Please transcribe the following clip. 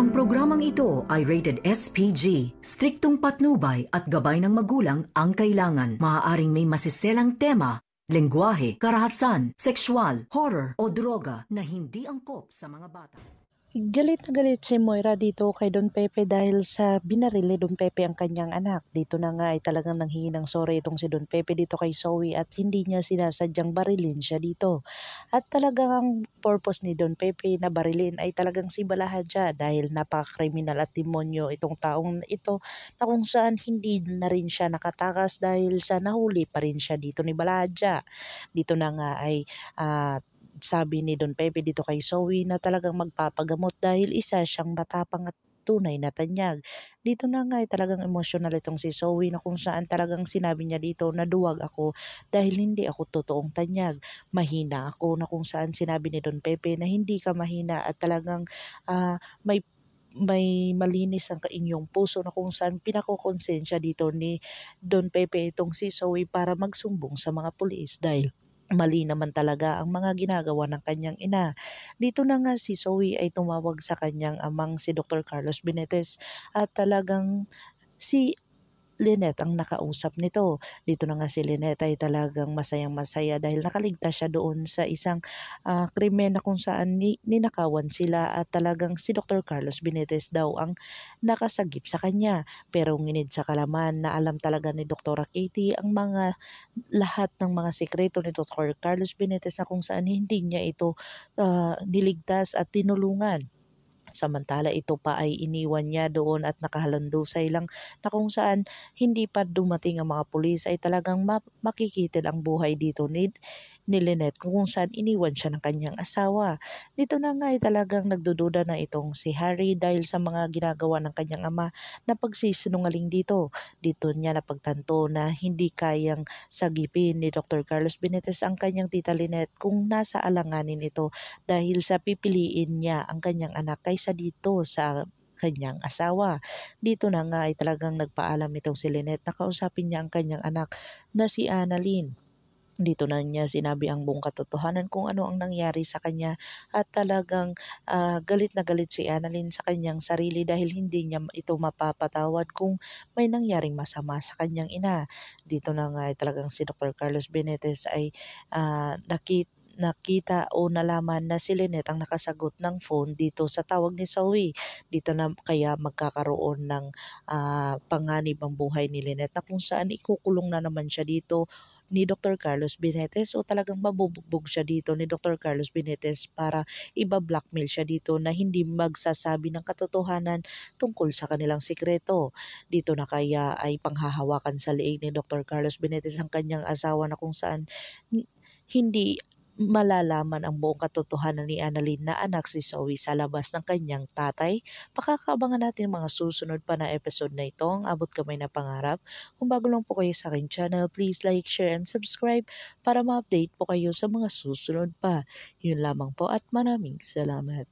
Ang programang ito ay rated SPG. Striktong patnubay at gabay ng magulang ang kailangan. Maaaring may masiselang tema, lengguwahe, karahasan, sexual, horror o droga na hindi angkop sa mga bata. Galit na galit si Moira dito kay Don Pepe dahil sa binaril ni Don Pepe ang kanyang anak. Dito na nga ay talagang nanghingi ng sorry itong si Don Pepe dito kay Zoe at hindi niya sinasadyang barilin siya dito. At talagang ang purpose ni Don Pepe na barilin ay talagang si Balahadja dahil napaka-kriminal at demonyo itong taong ito na kung saan hindi na rin siya nakatakas dahil sa nahuli pa rin siya dito ni Balahadja. Dito na nga ay sabi ni Don Pepe dito kay Zoe na talagang magpapagamot dahil isa siyang matapang at tunay na tanyag. Dito na nga ay talagang emotional itong si Zoe na kung saan talagang sinabi niya dito na duwag ako dahil hindi ako totoong tanyag. Mahina ako na kung saan sinabi ni Don Pepe na hindi ka mahina at talagang may malinis ang inyong puso na kung saan pinakokonsensya dito ni Don Pepe itong si Zoe para magsumbong sa mga pulis dahil mali naman talaga ang mga ginagawa ng kanyang ina. Dito na nga si Zoe ay tumawag sa kanyang amang si Dr. Carlos Benitez at talagang si Lynette ang nakausap nito. Dito na nga si Lynette ay talagang masayang-masaya dahil nakaligtas siya doon sa isang krimen na kung saan ninakawan sila at talagang si Dr. Carlos Benitez daw ang nakasagip sa kanya. Pero nginid sa kalaman na alam talaga ni Dr. Katie ang lahat ng mga sikreto ni Dr. Carlos Benitez na kung saan hindi niya ito niligtas at tinulungan. Samantala ito pa ay iniwan niya doon at nakahalandusay lang na kung saan hindi pa dumating ang mga pulis ay talagang makikitil ang buhay dito ni Lynette kung saan iniwan siya ng kanyang asawa. Dito na nga ay talagang nagdududa na itong si Harry dahil sa mga ginagawa ng kanyang ama na pagsisinungaling dito. Dito niya napagtanto na hindi kayang sagipin ni Dr. Carlos Benitez ang kanyang tita Lynette kung nasa alanganin ito dahil sa pipiliin niya ang kanyang anak kaysa dito sa kanyang asawa. Dito na nga ay talagang nagpaalam itong si Lynette na kausapin niya ang kanyang anak na si Annalyn. Dito na niya sinabi ang buong katotohanan kung ano ang nangyari sa kanya at talagang galit na galit si Annalyn sa kanyang sarili dahil hindi niya ito mapapatawad kung may nangyaring masama sa kanyang ina. Dito na nga ay talagang si Dr. Carlos Benitez ay nakita o nalaman na si Lynette ang nakasagot ng phone dito sa tawag ni Zoe. Dito na kaya magkakaroon ng panganib ang buhay ni Lynette na kung saan ikukulong na naman siya dito ni Dr. Carlos Benitez o talagang mabubugbog siya dito ni Dr. Carlos Benitez para iba-blackmail siya dito na hindi magsasabi ng katotohanan tungkol sa kanilang sikreto. Dito na kaya ay panghahawakan sa leeg ni Dr. Carlos Benitez ang kanyang asawa na kung saan hindi malalaman ang buong katotohanan ni Annalyn na anak si Zoe sa labas ng kanyang tatay. Pakakaabangan natin mga susunod pa na episode na ito, ang abot kamay na pangarap. Kung bago lang po kayo sa aking channel, please like, share, and subscribe para ma-update po kayo sa mga susunod pa. Yun lamang po at maraming salamat.